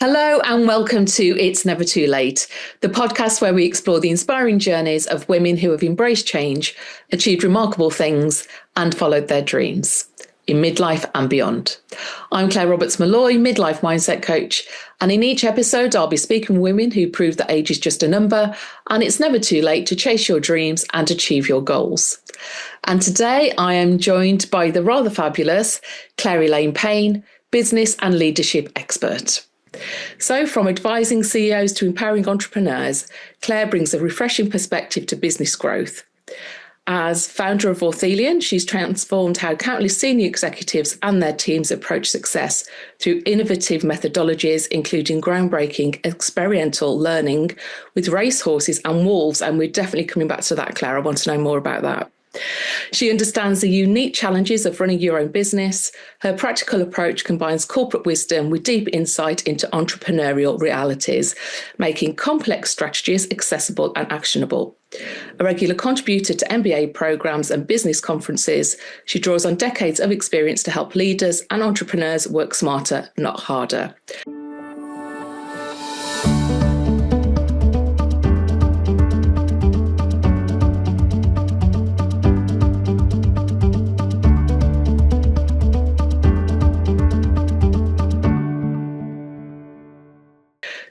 Hello and welcome to It's Never Too Late, the podcast where we explore the inspiring journeys of women who have embraced change, achieved remarkable things, and followed their dreams in midlife and beyond. I'm Claire Roberts-Molloy, midlife mindset coach, and in each episode I'll be speaking with women who prove that age is just a number and it's never too late to chase your dreams and achieve your goals. And today I am joined by the rather fabulous Claire-Elaine Payne, Business and Leadership Expert. So from advising CEOs to empowering entrepreneurs, Claire brings a refreshing perspective to business growth. As founder of Orthelian, she's transformed how countless senior executives and their teams approach success through innovative methodologies, including groundbreaking experiential learning with racehorses and wolves. And we're definitely coming back to that, Claire. I want to know more about that. She understands the unique challenges of running your own business. Her practical approach combines corporate wisdom with deep insight into entrepreneurial realities, making complex strategies accessible and actionable. A regular contributor to MBA programs and business conferences, she draws on decades of experience to help leaders and entrepreneurs work smarter, not harder.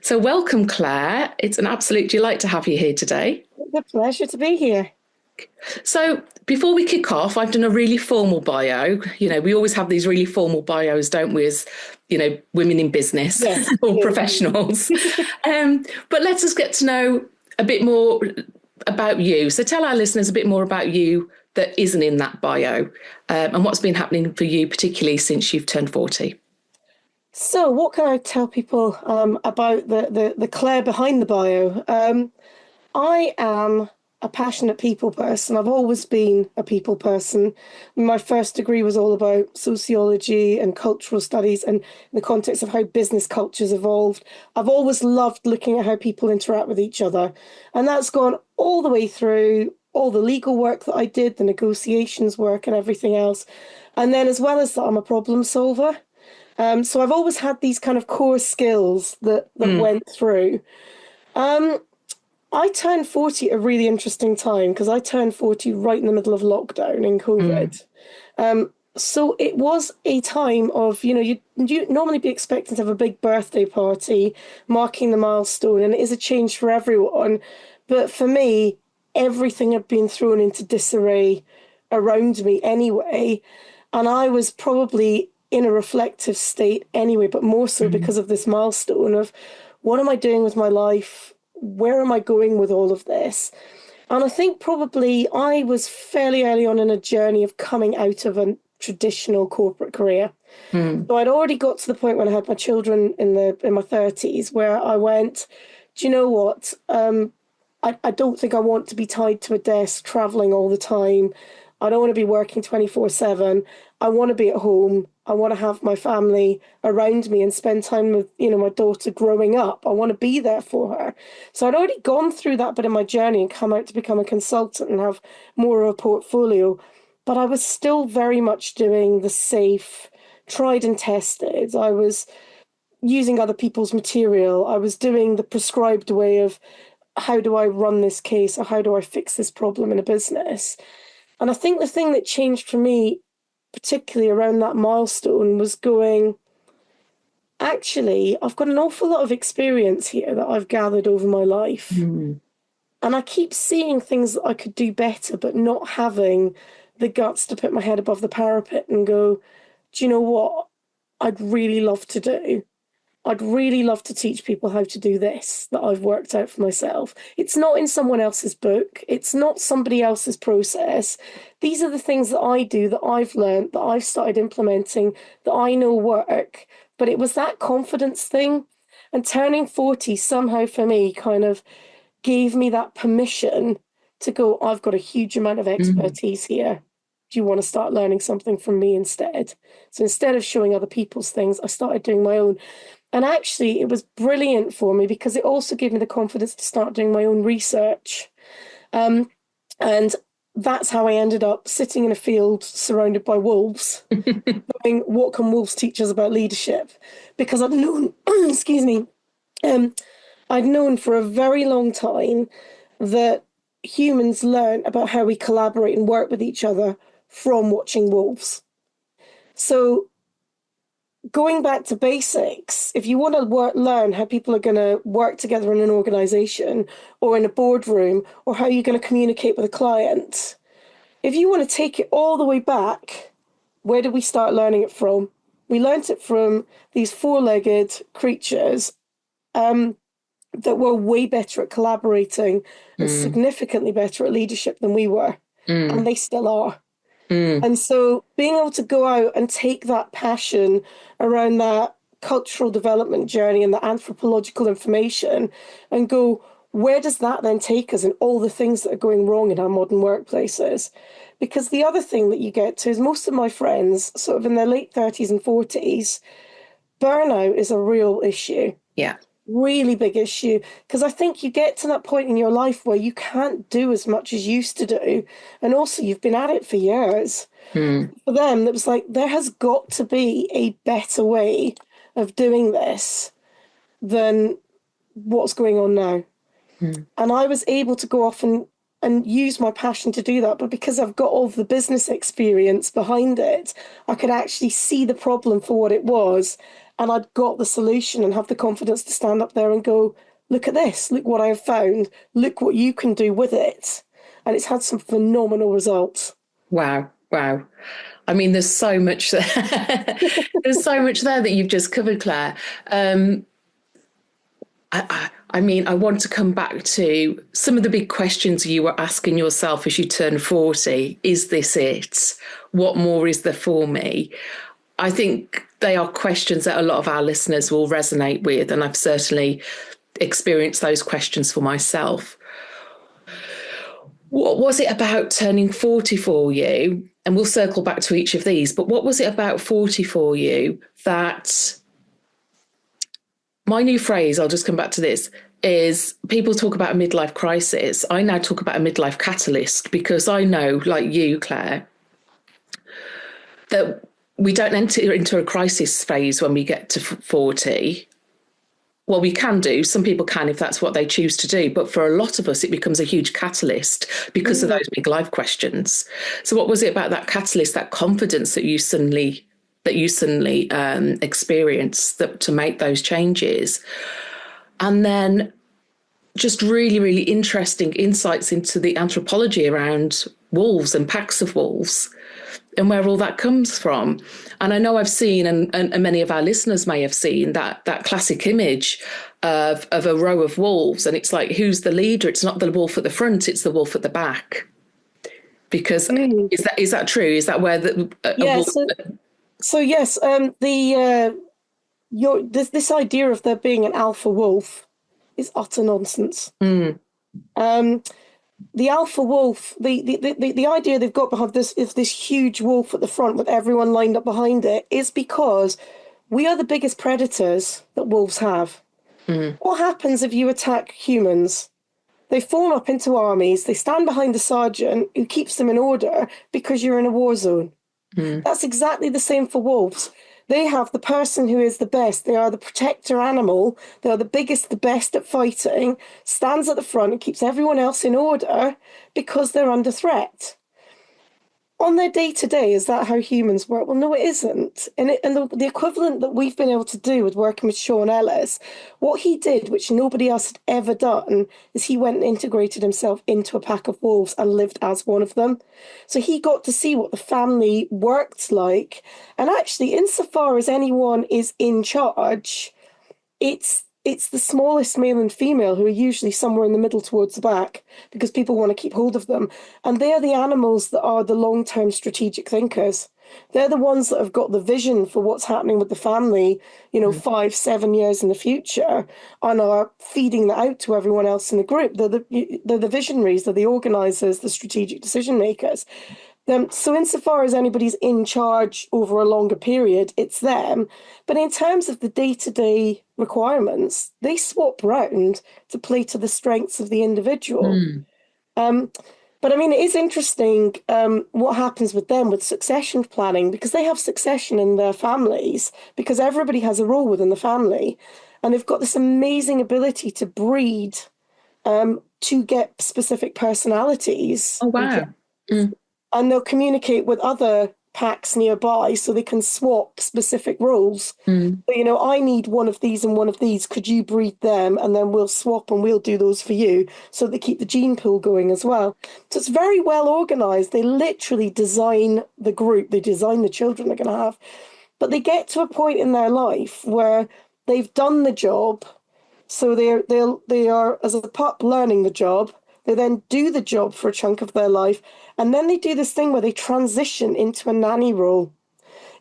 So welcome, Claire. It's an absolute delight to have you here today. It's a pleasure to be here. So before we kick off, I've done a really formal bio. You know, we always have these really formal bios, don't we, as, you know, women in business or professionals. But let's just get to know a bit more about you. So tell our listeners a bit more about you that isn't in that bio and what's been happening for you, particularly since you've turned 40. So what can I tell people about the Claire behind the bio? I am a passionate people person. I've always been a people person. My first degree was all about sociology and cultural studies and in the context of how business cultures evolved. I've always loved looking at how people interact with each other. And that's gone all the way through all the legal work that I did, the negotiations work and everything else. And then as well as that, I'm a problem solver. So I've always had these kind of core skills that went through. I turned 40 at a really interesting time because I turned 40 right in the middle of lockdown in COVID. So it was a time of, you know, you'd normally be expecting to have a big birthday party marking the milestone, and it is a change for everyone. But for me, everything had been thrown into disarray around me anyway. And I was probably in a reflective state anyway, but more so because of this milestone of what am I doing with my life? Where am I going with all of this? And I think probably I was fairly early on in a journey of coming out of a traditional corporate career. So I'd already got to the point when I had my children in my 30s where I went, do you know what? I don't think I want to be tied to a desk traveling all the time. I don't want to be working 24/7. I want to be at home. I want to have my family around me and spend time with, you know, my daughter growing up. I want to be there for her. So I'd already gone through that bit of my journey and come out to become a consultant and have more of a portfolio. But I was still very much doing the safe, tried and tested. I was using other people's material. I was doing the prescribed way of how do I run this case or how do I fix this problem in a business? And I think the thing that changed for me, particularly around that milestone, was going, actually, I've got an awful lot of experience here that I've gathered over my life. And I keep seeing things that I could do better, but not having the guts to put my head above the parapet and go, do you know what I'd really love to do? I'd really love to teach people how to do this that I've worked out for myself. It's not in someone else's book. It's not somebody else's process. These are the things that I do, that I've learned, that I've started implementing, that I know work. But it was that confidence thing. And turning 40 somehow for me kind of gave me that permission to go, I've got a huge amount of expertise here. Do you want to start learning something from me instead? So instead of showing other people's things, I started doing my own. And actually, it was brilliant for me because it also gave me the confidence to start doing my own research. And that's how I ended up sitting in a field surrounded by wolves, going, what can wolves teach us about leadership? Because I'd known, excuse me, I'd known for a very long time that humans learn about how we collaborate and work with each other from watching wolves. So going back to basics, if you want to learn how people are going to work together in an organization or in a boardroom, or how you're going to communicate with a client, if you want to take it all the way back, where did we start learning it from? We learned it from these four-legged creatures that were way better at collaborating and significantly better at leadership than we were. And they still are. And so being able to go out and take that passion around that cultural development journey and the anthropological information and go, where does that then take us in all the things that are going wrong in our modern workplaces? Because the other thing that you get to is most of my friends, sort of in their late 30s and 40s, burnout is a real issue. Yeah. Really big issue, because I think you get to that point in your life where you can't do as much as you used to do, and also you've been at it for years. For them, it was like, there has got to be a better way of doing this than what's going on now. And I was able to go off and use my passion to do that, but because I've got all the business experience behind it, I could actually see the problem for what it was. And I'd got the solution and have the confidence to stand up there and go, look at this, look what I have found, look what you can do with it. And it's had some phenomenal results. Wow. I mean, there's so much there. There's so much there that you've just covered, Claire. I mean, I want to come back to some of the big questions you were asking yourself as you turn 40. Is this it? What more is there for me? I think they are questions that a lot of our listeners will resonate with, and I've certainly experienced those questions for myself. What was it about turning 40 for you? And we'll circle back to each of these, but what was it about 40 for you that, my new phrase, I'll just come back to this, is people talk about a midlife crisis. I now talk about a midlife catalyst, because I know, like you, Claire, that we don't enter into a crisis phase when we get to 40. Well, we can do. Some people can if that's what they choose to do. But for a lot of us, it becomes a huge catalyst because of those big life questions. So what was it about that catalyst, that confidence that you suddenly experienced to make those changes? And then just really, really interesting insights into the anthropology around wolves and packs of wolves and where all that comes from. And I know I've seen, and many of our listeners may have seen, that classic image of a row of wolves. And it's like, who's the leader? It's not the wolf at the front, it's the wolf at the back. Because is that true? Is that where So yes, this idea of there being an alpha wolf is utter nonsense. The alpha wolf, the idea they've got behind this is this huge wolf at the front with everyone lined up behind it, is because we are the biggest predators that wolves have. What happens if you attack humans? They form up into armies, they stand behind the sergeant who keeps them in order because you're in a war zone. That's exactly the same for wolves. They have the person who is the best. They are the protector animal. They are the biggest, the best at fighting, stands at the front and keeps everyone else in order because they're under threat. On their day-to-day, is that how humans work? Well, no, it isn't. And the equivalent that we've been able to do with working with Sean Ellis, what he did, which nobody else had ever done, is he went and integrated himself into a pack of wolves and lived as one of them. So he got to see what the family worked like. And actually, insofar as anyone is in charge, it's the smallest male and female who are usually somewhere in the middle towards the back because people want to keep hold of them. And they're the animals that are the long-term strategic thinkers. They're the ones that have got the vision for what's happening with the family, 5-7 years in the future, and are feeding that out to everyone else in the group. They're the visionaries, they're the organizers, the strategic decision makers. So insofar as anybody's in charge over a longer period, it's them. But in terms of the day-to-day requirements, they swap round to play to the strengths of the individual. But I mean, it is interesting what happens with them with succession planning, because they have succession in their families, because everybody has a role within the family. And they've got this amazing ability to breed to get specific personalities. Oh, wow. And they'll communicate with other packs nearby so they can swap specific roles. But, you know, I need one of these and one of these. Could you breed them? And then we'll swap and we'll do those for you. So they keep the gene pool going as well. So it's very well organized. They literally design the group, they design the children they're going to have. But they get to a point in their life where they've done the job. So they are, as a pup, learning the job. They then do the job for a chunk of their life. And then they do this thing where they transition into a nanny role.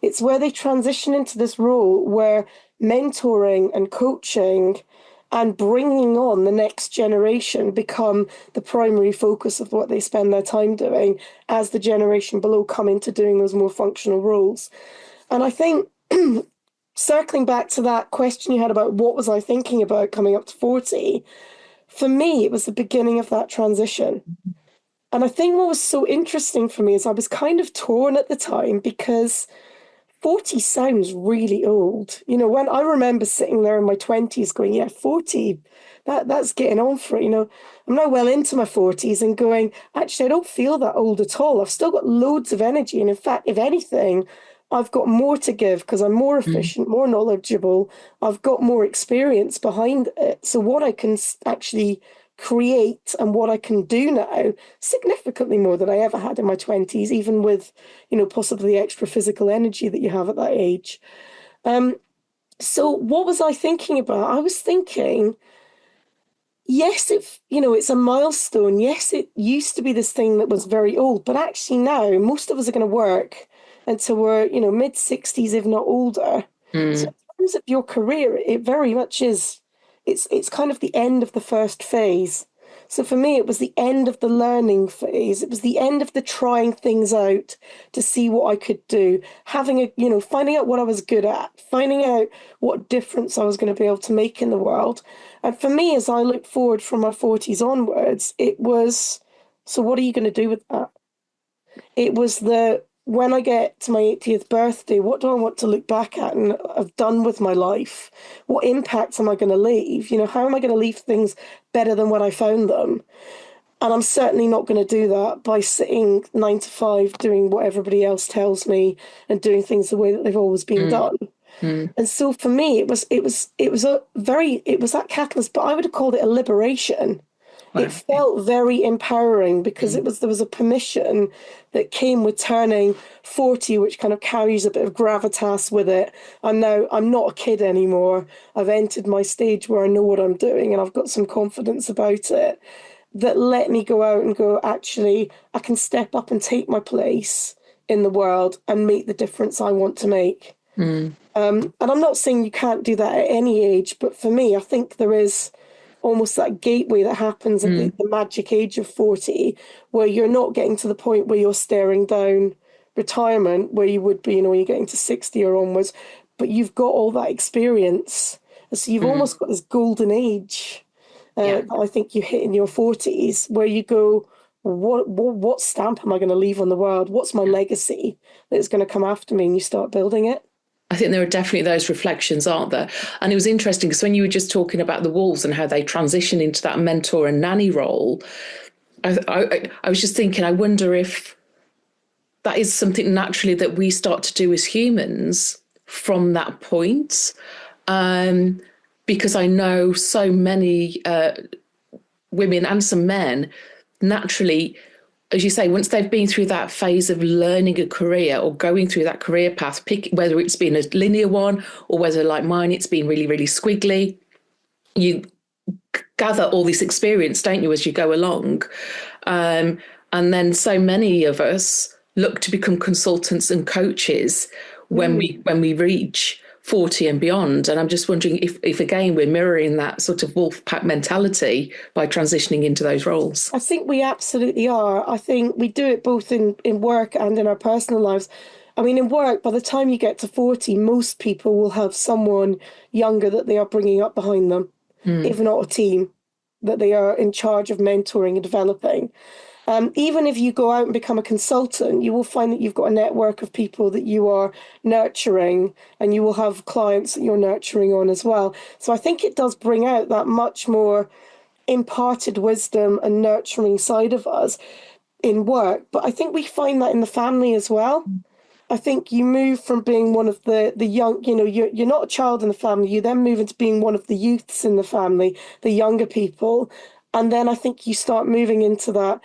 It's where they transition into this role where mentoring and coaching and bringing on the next generation become the primary focus of what they spend their time doing as the generation below come into doing those more functional roles. And I think circling back to that question you had about what was I thinking about coming up to 40, for me, it was the beginning of that transition. And I think what was so interesting for me is I was kind of torn at the time because 40 sounds really old. You know, when I remember sitting there in my 20s going, yeah, 40, that's getting on for it. You know, I'm now well into my 40s and going, actually, I don't feel that old at all. I've still got loads of energy. And in fact, if anything, I've got more to give because I'm more efficient, more knowledgeable. I've got more experience behind it. So what I can actually create and what I can do now, significantly more than I ever had in my 20s, even with, you know, possibly the extra physical energy that you have at that age. So what was I thinking about? I was thinking, yes, it's a milestone. Yes, it used to be this thing that was very old, but actually now most of us are going to work until we're, you know, mid-60s, if not older. So in terms of your career, it very much is, it's kind of the end of the first phase. So for me, it was the end of the learning phase. It was the end of the trying things out to see what I could do, finding out what I was good at, finding out what difference I was going to be able to make in the world. And for me, as I look forward from my 40s onwards, it was, so what are you going to do with that? It was when I get to my 80th birthday, what do I want to look back at and have done with my life? What impacts am I going to leave? You know, how am I going to leave things better than when I found them? And I'm certainly not going to do that by sitting 9 to 5 doing what everybody else tells me and doing things the way that they've always been done. And so for me, it was that catalyst, but I would have called it a liberation. Wow. It felt very empowering because there was a permission that came with turning 40, which kind of carries a bit of gravitas with it. I'm not a kid anymore. I've entered my stage where I know what I'm doing and I've got some confidence about it that let me go out and go, actually, I can step up and take my place in the world and make the difference I want to make. And I'm not saying you can't do that at any age, but for me, I think there is almost that gateway that happens at the magic age of 40, where you're not getting to the point where you're staring down retirement, where you would be, you know, when you're getting to 60 or onwards, but you've got all that experience. And so you've almost got this golden age that I think you hit in your 40s, where you go, what stamp am I going to leave on the world? What's my legacy that's going to come after me? And you start building it. I think there are definitely those reflections, aren't there? And it was interesting because when you were just talking about the wolves and how they transition into that mentor and nanny role, I was just thinking, I wonder if that is something naturally that we start to do as humans from that point. Because I know so many women and some men naturally, as you say, once they've been through that phase of learning a career or going through that career path, whether it's been a linear one or whether, like mine, it's been really, really squiggly, you gather all this experience, don't you, as you go along. And then so many of us look to become consultants and coaches when we reach 40 and beyond. And I'm just wondering if again, we're mirroring that sort of wolf pack mentality by transitioning into those roles. I think we absolutely are. I think we do it both in work and in our personal lives. I mean, in work, by the time you get to 40, most people will have someone younger that they are bringing up behind them, if not a team that they are in charge of mentoring and developing. Even if you go out and become a consultant, you will find that you've got a network of people that you are nurturing, and you will have clients that you're nurturing on as well. So I think it does bring out that much more imparted wisdom and nurturing side of us in work. But I think we find that in the family as well. I think you move from being one of the young, you're not a child in the family. You then move into being one of the youths in the family, the younger people. And then I think you start moving into that,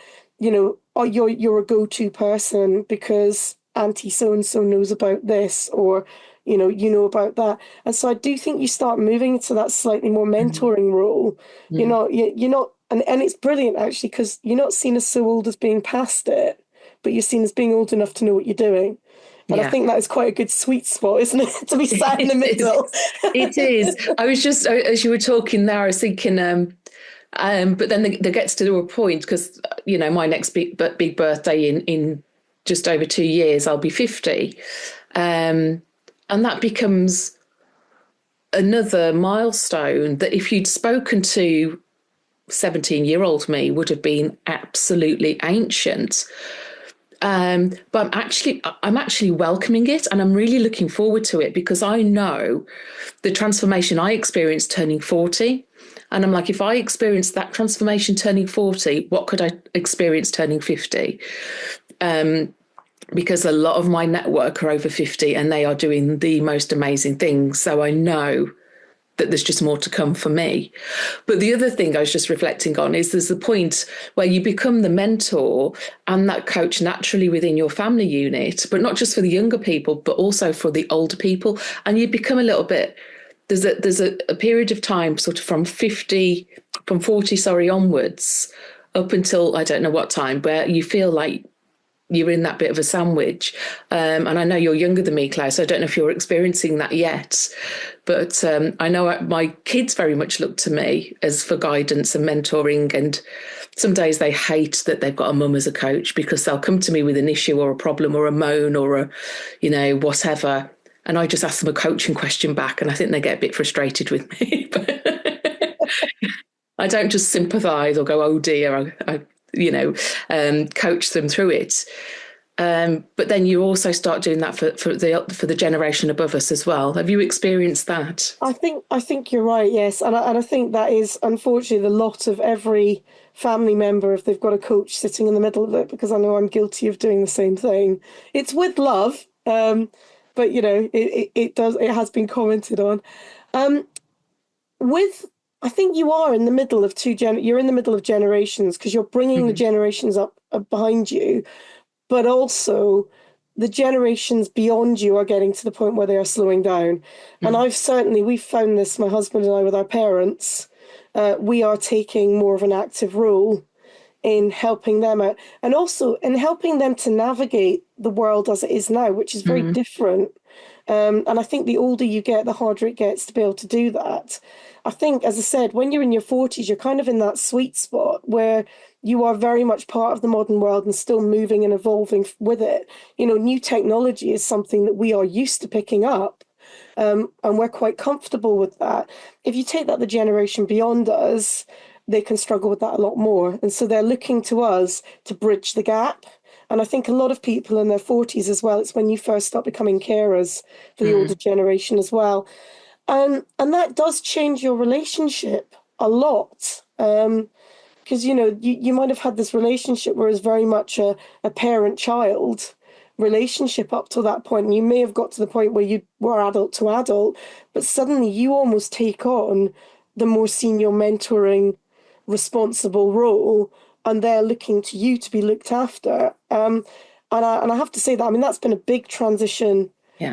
oh, you're a go-to person because Auntie so-and-so knows about this, or, you know about that. And so I do think you start moving into that slightly more mentoring role. You're not, and it's brilliant actually, because you're not seen as so old as being past it, but you're seen as being old enough to know what you're doing. And I think that is quite a good sweet spot, isn't it? To be sat in the middle. It is. I was just, as you were talking there, I was thinking, but then there gets to a point, because, my next big birthday in just over 2 years, I'll be 50. And that becomes another milestone that if you'd spoken to 17-year-old me would have been absolutely ancient. But I'm actually welcoming it, and I'm really looking forward to it, because I know the transformation I experienced turning 40. And I'm like, if I experienced that transformation turning 40, what could I experience turning 50? Because a lot of my network are over 50 and they are doing the most amazing things. So I know that there's just more to come for me. But the other thing I was just reflecting on is there's a point where you become the mentor and that coach naturally within your family unit, but not just for the younger people, but also for the older people. And you become a little bit, there's a period of time sort of from 40 onwards up until I don't know what time, where you feel like you're in that bit of a sandwich. And I know you're younger than me, Claire, so I don't know if you're experiencing that yet. But I know my kids very much look to me as for guidance and mentoring. And some days they hate that they've got a mum as a coach, because they'll come to me with an issue or a problem or a moan or whatever. And I just ask them a coaching question back, and I think they get a bit frustrated with me. But I don't just sympathise or go, oh dear, I coach them through it. But then you also start doing that for the generation above us as well. Have you experienced that? I think you're right, yes. And I think that is unfortunately the lot of every family member if they've got a coach sitting in the middle of it, because I know I'm guilty of doing the same thing. It's with love, but it has been commented on. I think you are in the middle of you're in the middle of generations, because you're bringing the generations up behind you, but also the generations beyond you are getting to the point where they are slowing down. And we've found this, my husband and I, with our parents. We are taking more of an active role in helping them out, and also in helping them to navigate the world as it is now, which is very different. And I think the older you get, the harder it gets to be able to do that. I think, as I said, when you're in your 40s, you're kind of in that sweet spot where you are very much part of the modern world and still moving and evolving with it. New technology is something that we are used to picking up, and we're quite comfortable with that. If you take that the generation beyond us, they can struggle with that a lot more. And so they're looking to us to bridge the gap. And I think a lot of people in their 40s as well, it's when you first start becoming carers for the older generation as well. And that does change your relationship a lot. Because, you might have had this relationship where it's very much a parent-child relationship up to that point. And you may have got to the point where you were adult to adult, but suddenly you almost take on the more senior mentoring responsible role, and they're looking to you to be looked after. And I have to say that, that's been a big transition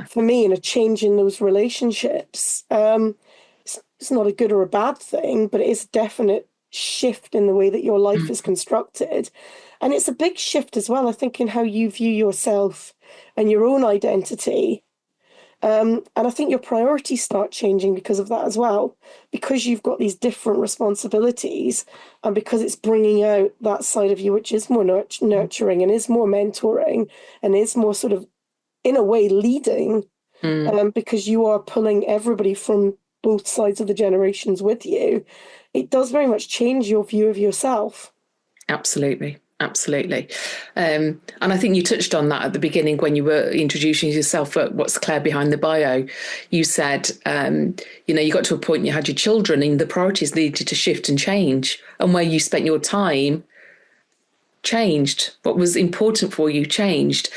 for me, and a change in those relationships. It's not a good or a bad thing, but it is a definite shift in the way that your life is constructed. And it's a big shift as well, I think, in how you view yourself and your own identity. And I think your priorities start changing because of that as well, because you've got these different responsibilities, and because it's bringing out that side of you, which is more nurturing and is more mentoring and is more sort of, in a way, leading, because you are pulling everybody from both sides of the generations with you. It does very much change your view of yourself. Absolutely. Absolutely. And I think you touched on that at the beginning when you were introducing yourself at What's Claire Behind the Bio. You said, you got to a point and you had your children and the priorities needed to shift and change. And where you spent your time changed. What was important for you changed.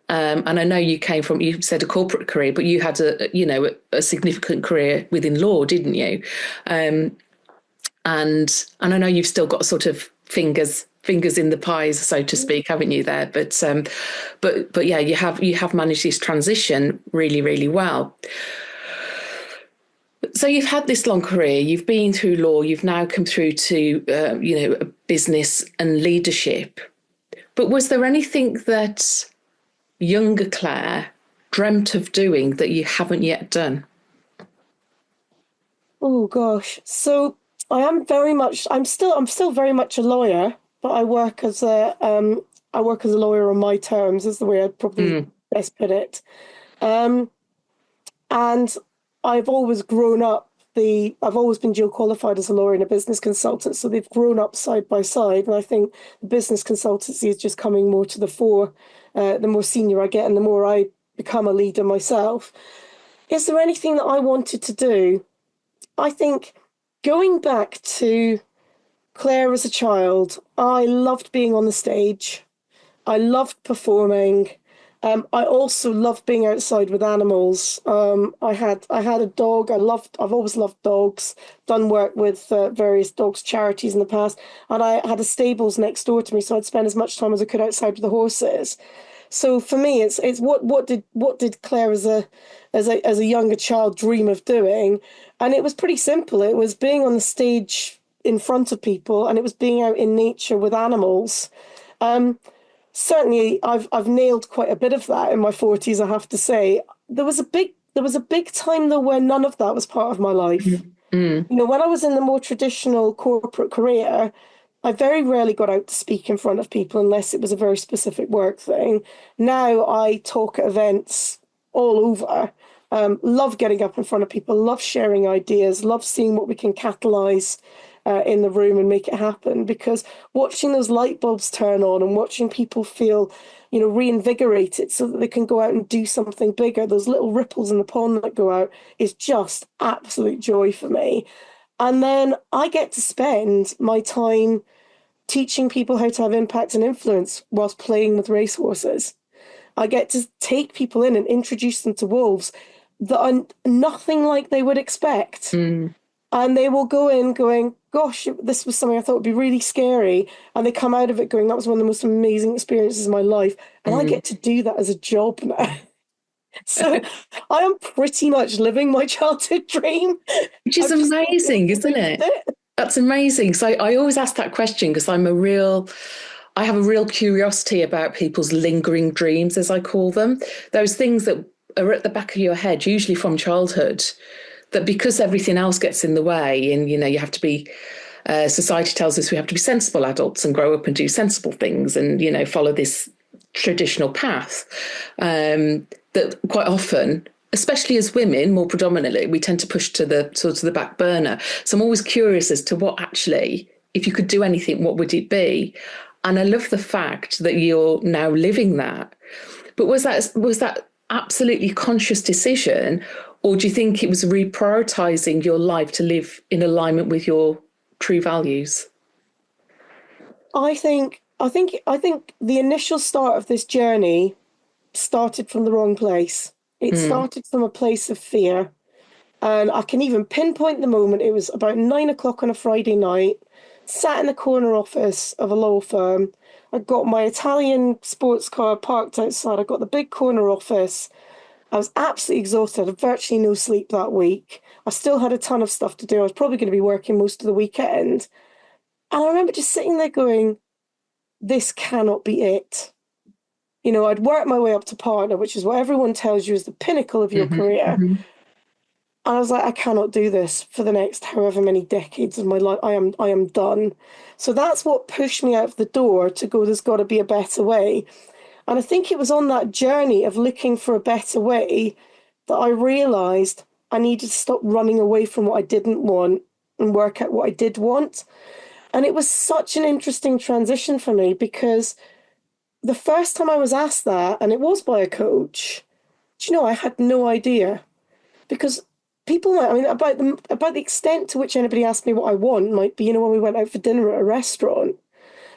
And I know you came from, you said a corporate career, but you had a significant career within law, didn't you? And I know you've still got sort of fingers in the pies, so to speak, haven't you there? But yeah, you have managed this transition really, really well. So you've had this long career, you've been through law, you've now come through to business and leadership. But was there anything that younger Claire dreamt of doing that you haven't yet done? Oh gosh. So I'm still very much a lawyer, but I work as a lawyer on my terms, is the way I'd probably best put it. And I've always been dual qualified as a lawyer and a business consultant, so they've grown up side by side. And I think the business consultancy is just coming more to the fore the more senior I get and the more I become a leader myself. Is there anything that I wanted to do? I think going back to Claire as a child, I loved being on the stage. I loved performing. I also loved being outside with animals. I had a dog. I've always loved dogs. Done work with various dogs charities in the past, and I had a stables next door to me, so I'd spend as much time as I could outside with the horses. So for me, it's what did Claire as a younger child dream of doing, and it was pretty simple. It was being on the stage in front of people, and it was being out in nature with animals. Certainly, I've nailed quite a bit of that in my 40s, I have to say. There was a big time though where none of that was part of my life. When I was in the more traditional corporate career, I very rarely got out to speak in front of people unless it was a very specific work thing. Now I talk at events all over. Love getting up in front of people, love sharing ideas, love seeing what we can catalyze in the room and make it happen, because watching those light bulbs turn on and watching people feel, reinvigorated so that they can go out and do something bigger, those little ripples in the pond that go out, is just absolute joy for me. And then I get to spend my time teaching people how to have impact and influence whilst playing with racehorses. I get to take people in and introduce them to wolves that are nothing like they would expect. And they will go in going, gosh, this was something I thought would be really scary. And they come out of it going, that was one of the most amazing experiences of my life. And I get to do that as a job now. So I am pretty much living my childhood dream. Which is amazing, isn't it? That's amazing. So I always ask that question because I have a real curiosity about people's lingering dreams, as I call them. Those things that are at the back of your head, usually from childhood, that because everything else gets in the way and, you have to be, society tells us we have to be sensible adults and grow up and do sensible things and, follow this traditional path, that quite often, especially as women, more predominantly, we tend to push to the sort of the back burner. So I'm always curious as to what actually, if you could do anything, what would it be? And I love the fact that you're now living that. But was that absolutely conscious decision, or do you think it was reprioritizing your life to live in alignment with your true values? I think the initial start of this journey started from the wrong place. It started from a place of fear. And I can even pinpoint the moment. It was about 9 o'clock on a Friday night, sat in the corner office of a law firm. I got my Italian sports car parked outside. I got the big corner office. I was absolutely exhausted. I had virtually no sleep that week. I still had a ton of stuff to do. I was probably going to be working most of the weekend. And I remember just sitting there going, this cannot be it. I'd worked my way up to partner, which is what everyone tells you is the pinnacle of your career. And I was like, I cannot do this for the next however many decades of my life. I am done. So that's what pushed me out of the door to go, there's got to be a better way. And I think it was on that journey of looking for a better way that I realized I needed to stop running away from what I didn't want and work out what I did want. And it was such an interesting transition for me, because the first time I was asked that, and it was by a coach, do you know, I had no idea. Because people might, I mean, about the extent to which anybody asked me what I want might be, when we went out for dinner at a restaurant.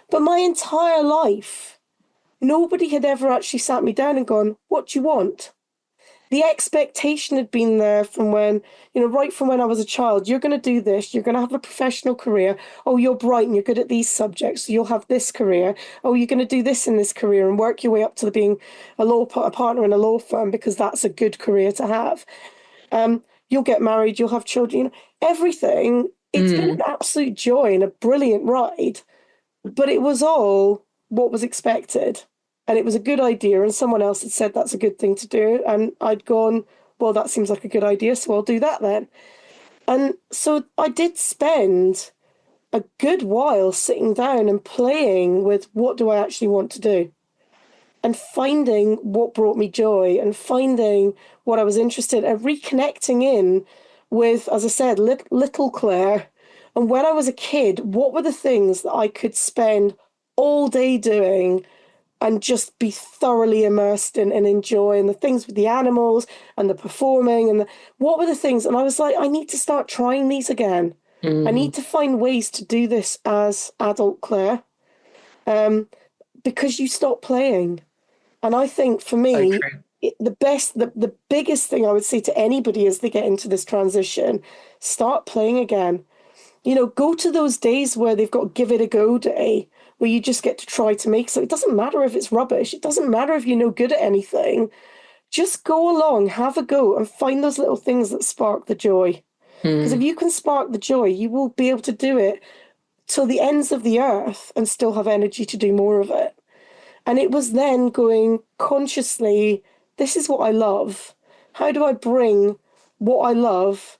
But my entire life, nobody had ever actually sat me down and gone, what do you want? The expectation had been there from when, right from when I was a child. You're going to do this. You're going to have a professional career. Oh, you're bright and you're good at these subjects, so you'll have this career. Oh, you're going to do this in this career and work your way up to being a partner in a law firm, because that's a good career to have. You'll get married. You'll have children. Everything. It's been an absolute joy and a brilliant ride, but it was all what was expected. And it was a good idea, and someone else had said that's a good thing to do. And I'd gone, well, that seems like a good idea, so I'll do that then. And so I did spend a good while sitting down and playing with, what do I actually want to do? And finding what brought me joy, and finding what I was interested in, and reconnecting in with, as I said, little Claire. And when I was a kid, what were the things that I could spend all day doing and just be thoroughly immersed in and enjoy, and the things with the animals and the performing, and what were the things? And I was like, I need to start trying these again. I need to find ways to do this as adult Claire, because you stop playing. And I think for me, the biggest thing I would say to anybody as they get into this transition, start playing again. Go to those days where they've got give it a go day, where you just get to try to make so. It doesn't matter if it's rubbish. It doesn't matter if you're no good at anything. Just go along, have a go, and find those little things that spark the joy. Because if you can spark the joy, you will be able to do it till the ends of the earth and still have energy to do more of it. And it was then going consciously, this is what I love. How do I bring what I love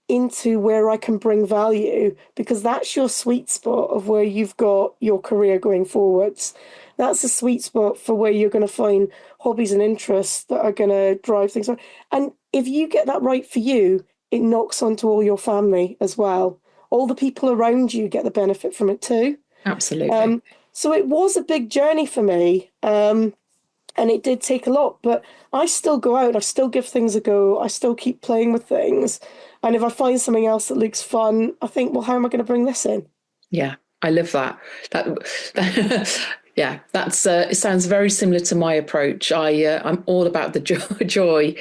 into where I can bring value? Because that's your sweet spot of where you've got your career going forwards. That's a sweet spot for where you're going to find hobbies and interests that are going to drive things on. And if you get that right for you, it knocks onto all your family as well. All the people around you get the benefit from it too. Absolutely. So it was a big journey for me. And it did take a lot, but I still go out, I still give things a go, I still keep playing with things. And if I find something else that looks fun, I think, well, how am I going to bring this in? Yeah, I love that. Yeah, that's it sounds very similar to my approach. I'm all about the joy.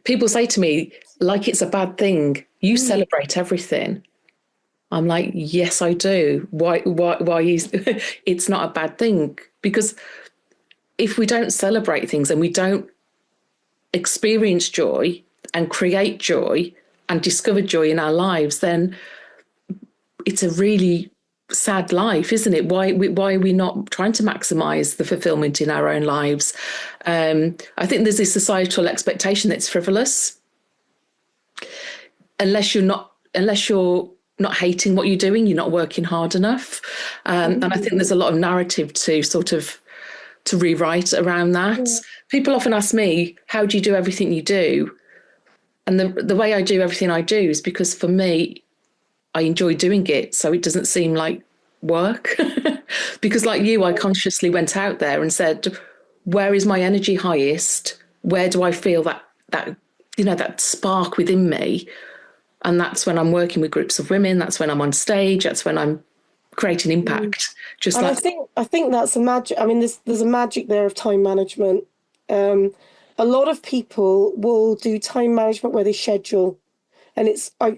People say to me, like it's a bad thing, you celebrate everything. I'm like, yes, I do. Why it's not a bad thing? Because if we don't celebrate things and we don't experience joy and create joy and discover joy in our lives, then it's a really sad life, isn't it? Why are we not trying to maximize the fulfillment in our own lives? I think there's this societal expectation that's frivolous. Unless you're not hating what you're doing, you're not working hard enough. And I think there's a lot of narrative to rewrite around that. People often ask me, how do you do everything you do? And the way I do everything I do is because for me, I enjoy doing it. So it doesn't seem like work. Because like you, I consciously went out there and said, where is my energy highest? Where do I feel that spark within me? And that's when I'm working with groups of women. That's when I'm on stage. That's when I'm creating impact. I think that's a magic. I mean, there's a magic there of time management. A lot of people will do time management where they schedule, and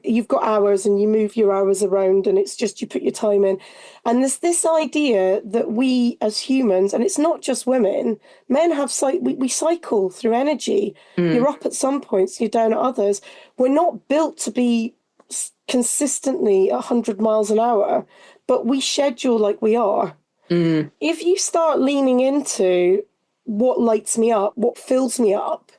you've got hours and you move your hours around, and it's just you put your time in. And there's this idea that we as humans, and it's not just women, men have we cycle through energy. You're up at some points, you're down at others. We're not built to be consistently 100 miles an hour, but we schedule like we are. If you start leaning into what lights me up, what fills me up,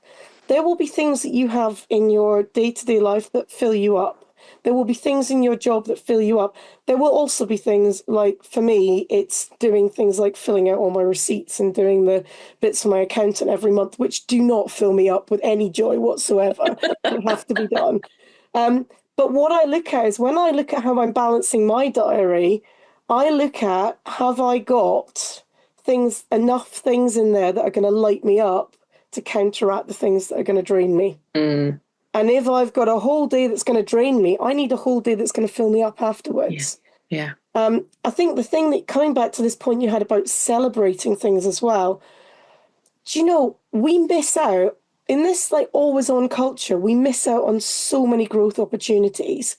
there will be things that you have in your day-to-day life that fill you up. There will be things in your job that fill you up. There will also be things like, for me, it's doing things like filling out all my receipts and doing the bits for my accountant every month, which do not fill me up with any joy whatsoever. They have to be done. But what I look at is when I look at how I'm balancing my diary, I look at, have I got enough things in there that are going to light me up to counteract the things that are going to drain me? Mm. And if I've got a whole day that's going to drain me, I need a whole day that's going to fill me up afterwards. Yeah. I think the thing that, coming back to this point you had about celebrating things as well, do you know, we miss out in this like always on culture, we miss out on so many growth opportunities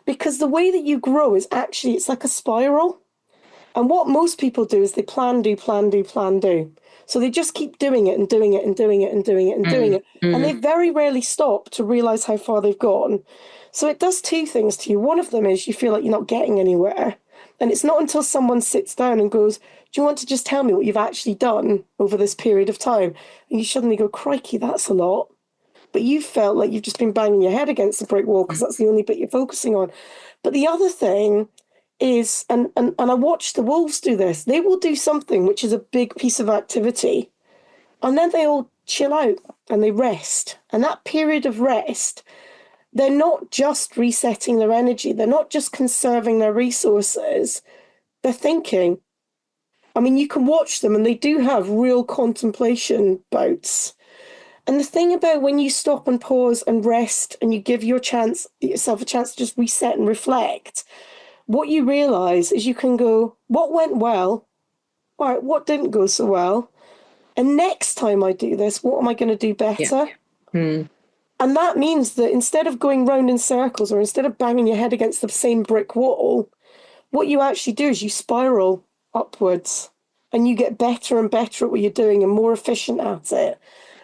because the way that you grow is actually, it's like a spiral. And what most people do is they plan, do, plan, do, plan, do. So they just keep doing it and doing it and doing it and doing it and doing it. And they very rarely stop to realize how far they've gone. So it does two things to you. One of them is you feel like you're not getting anywhere. And it's not until someone sits down and goes, do you want to just tell me what you've actually done over this period of time? And you suddenly go, crikey, that's a lot. But you felt like you've just been banging your head against the brick wall because that's the only bit you're focusing on. But the other thing is, and I watch the wolves do this, they will do something which is a big piece of activity, and then they all chill out and they rest. And that period of rest, they're not just resetting their energy, they're not just conserving their resources, they're thinking. I mean, you can watch them and they do have real contemplation bouts. And the thing about when you stop and pause and rest and you give yourself a chance to just reset and reflect, what you realize is you can go, what went well? All right, what didn't go so well? And next time I do this, what am I going to do better? And that means that instead of going round in circles or instead of banging your head against the same brick wall, what you actually do is you spiral upwards and you get better and better at what you're doing and more efficient at it.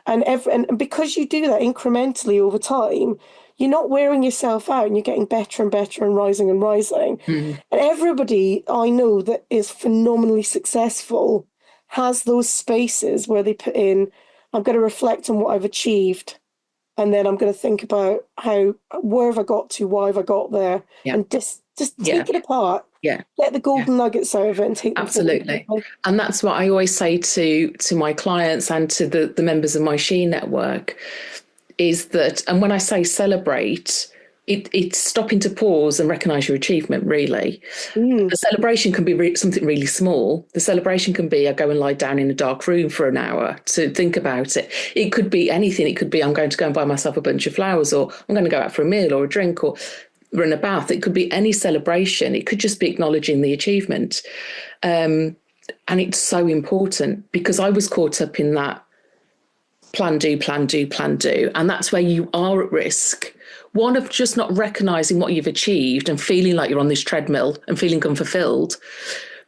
And because you do that incrementally over time, you're not wearing yourself out and you're getting better and better and rising and rising. And everybody I know that is phenomenally successful has those spaces where they put in, I'm going to reflect on what I've achieved. And then I'm going to think about where have I got to, why have I got there? And just take it apart. Get the golden nuggets out of it and take them absolutely forward. And that's what I always say to my clients and to the members of my She network is that, and when I say celebrate, it's stopping to pause and recognise your achievement, really. The celebration can be something really small. The celebration can be I go and lie down in a dark room for an hour to think about it. It could be anything. It could be I'm going to go and buy myself a bunch of flowers, or I'm going to go out for a meal or a drink, or run a bath. It could be any celebration. It could just be acknowledging the achievement. And it's so important because I was caught up in that plan, do, plan, do, plan, do. And that's where you are at risk. One of just not recognising what you've achieved and feeling like you're on this treadmill and feeling unfulfilled.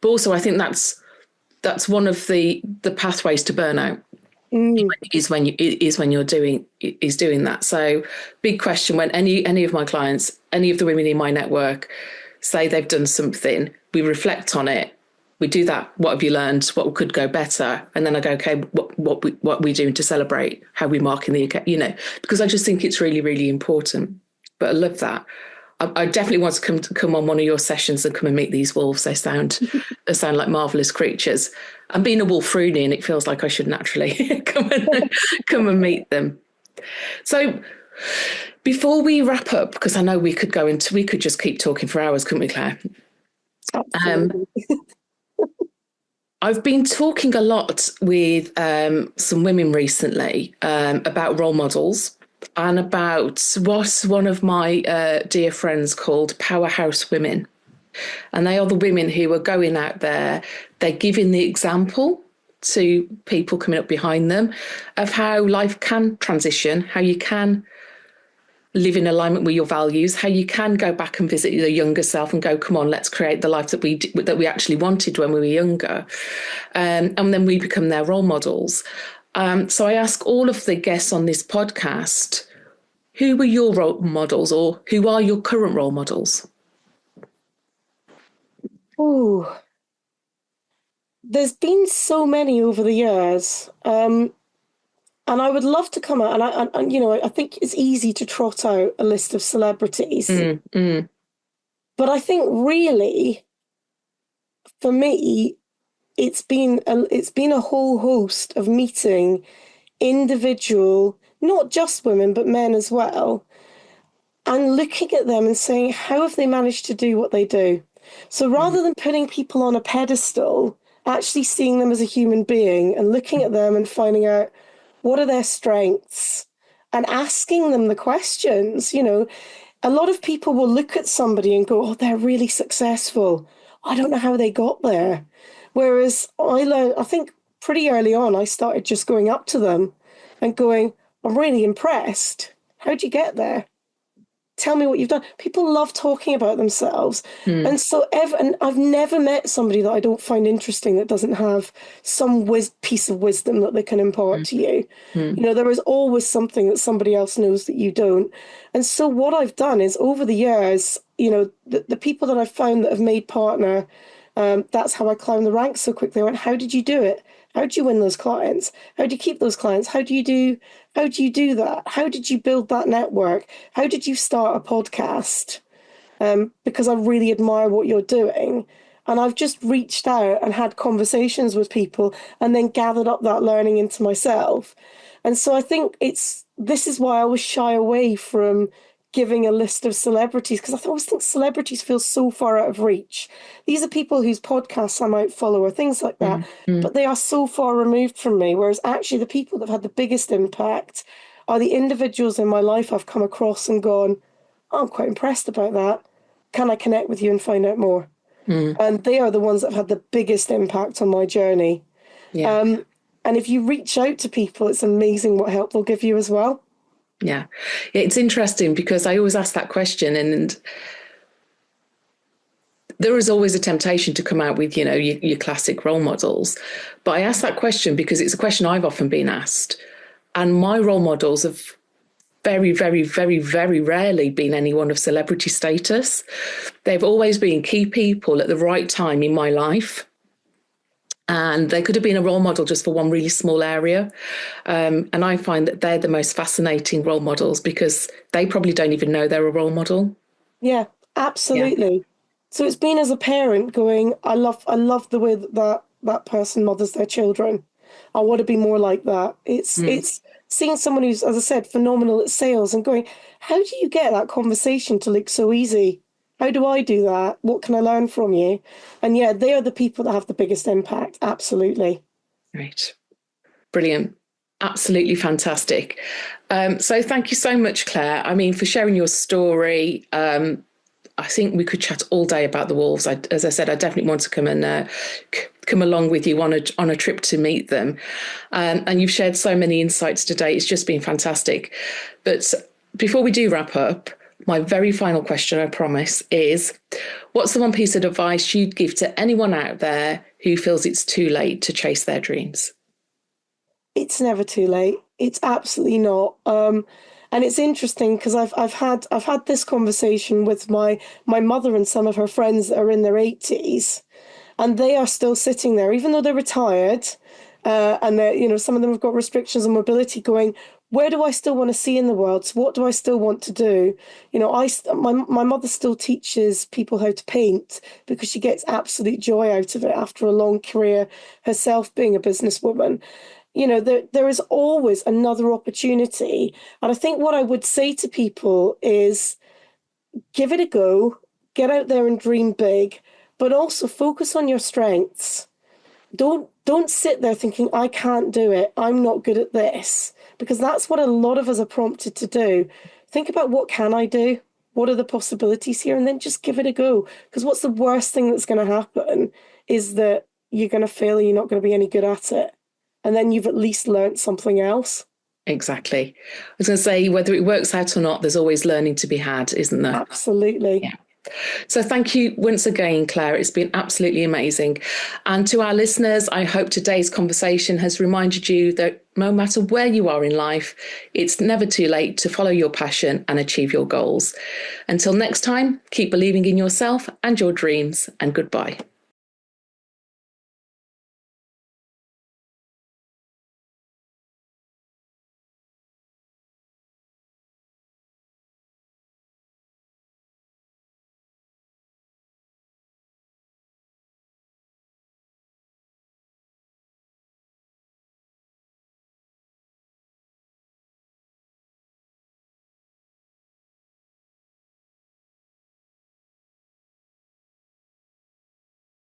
But also I think that's one of the pathways to burnout. Is when you're doing that. So big question, when any of my clients, any of the women in my network say they've done something, we reflect on it. We do that. What have you learned? What could go better? And then I go, okay, what are we doing to celebrate? How are we marking the, because I just think it's really, really important. But I love that. I definitely want to come on one of your sessions and come and meet these wolves. They sound like marvelous creatures. I'm being a wolfroony, and it feels like I should naturally come and meet them. So before we wrap up, because I know we could just keep talking for hours, couldn't we, Claire? I've been talking a lot with some women recently about role models and about what one of my dear friends called powerhouse women. And they are the women who are going out there, they're giving the example to people coming up behind them of how life can transition, how you can live in alignment with your values, how you can go back and visit your younger self and go, come on, let's create the life that we actually wanted when we were younger. And then we become their role models. So I ask all of the guests on this podcast, who were your role models, or who are your current role models? Oh, there's been so many over the years. And I would love to come out, and I think it's easy to trot out a list of celebrities. But I think really, for me, it's been a whole host of meeting individual, not just women, but men as well, and looking at them and saying, how have they managed to do what they do? So rather than putting people on a pedestal, actually seeing them as a human being and looking at them and finding out what are their strengths and asking them the questions. A lot of people will look at somebody and go, oh, they're really successful. I don't know how they got there. Whereas I learned, I think pretty early on, I started just going up to them and going, I'm really impressed. How'd you get there? Tell me what you've done. People love talking about themselves. And so and I've never met somebody that I don't find interesting that doesn't have some piece of wisdom that they can impart to you. There is always something that somebody else knows that you don't. And so what I've done is over the years, the people that I've found that have made partner, that's how I climbed the ranks so quickly. I went, how did you do it? How did you win those clients? How do you keep those clients? How do you do that? How did you build that network? How did you start a podcast? Because I really admire what you're doing. And I've just reached out and had conversations with people and then gathered up that learning into myself. And so I think this is why I always shy away from giving a list of celebrities, because I always think celebrities feel so far out of reach. These are people whose podcasts I might follow or things like that, but they are so far removed from me. Whereas actually the people that have had the biggest impact are the individuals in my life I've come across and gone, oh, I'm quite impressed about that. Can I connect with you and find out more? And they are the ones that have had the biggest impact on my journey. Yeah. And if you reach out to people, it's amazing what help they'll give you as well. Yeah, it's interesting because I always ask that question, and there is always a temptation to come out with, your classic role models. But I ask that question because it's a question I've often been asked. And my role models have very, very, very, very rarely been anyone of celebrity status. They've always been key people at the right time in my life. And they could have been a role model just for one really small area. And I find that they're the most fascinating role models because they probably don't even know they're a role model. Yeah, absolutely. Yeah. So it's been as a parent going, I love the way that person mothers their children. I want to be more like that. It's seeing someone who's, as I said, phenomenal at sales and going, how do you get that conversation to look so easy? How do I do that? What can I learn from you? And yeah, they are the people that have the biggest impact. Absolutely. Right. Brilliant. Absolutely fantastic. So thank you so much, Claire. I mean, for sharing your story. I think we could chat all day about the wolves. As I said, I definitely want to come and come along with you on a trip to meet them. And you've shared so many insights today. It's just been fantastic. But before we do wrap up, my very final question, I promise, is what's the one piece of advice you'd give to anyone out there who feels it's too late to chase their dreams? It's never too late. It's absolutely not. And it's interesting because I've had this conversation with my mother and some of her friends that are in their 80s, and they are still sitting there, even though they're retired, and they're, some of them have got restrictions on mobility, going, where do I still want to see in the world? So what do I still want to do? My mother still teaches people how to paint because she gets absolute joy out of it after a long career herself being a businesswoman. There is always another opportunity. And I think what I would say to people is give it a go, get out there and dream big, but also focus on your strengths. Don't sit there thinking, I can't do it, I'm not good at this, because that's what a lot of us are prompted to do. Think about what can I do? What are the possibilities here? And then just give it a go. Because what's the worst thing that's going to happen is that you're going to fail and you're not going to be any good at it. And then you've at least learned something else. Exactly. I was going to say, whether it works out or not, there's always learning to be had, isn't there? Absolutely. Yeah. So thank you once again, Claire. It's been absolutely amazing. And to our listeners, I hope today's conversation has reminded you that no matter where you are in life, it's never too late to follow your passion and achieve your goals. Until next time, keep believing in yourself and your dreams, and goodbye.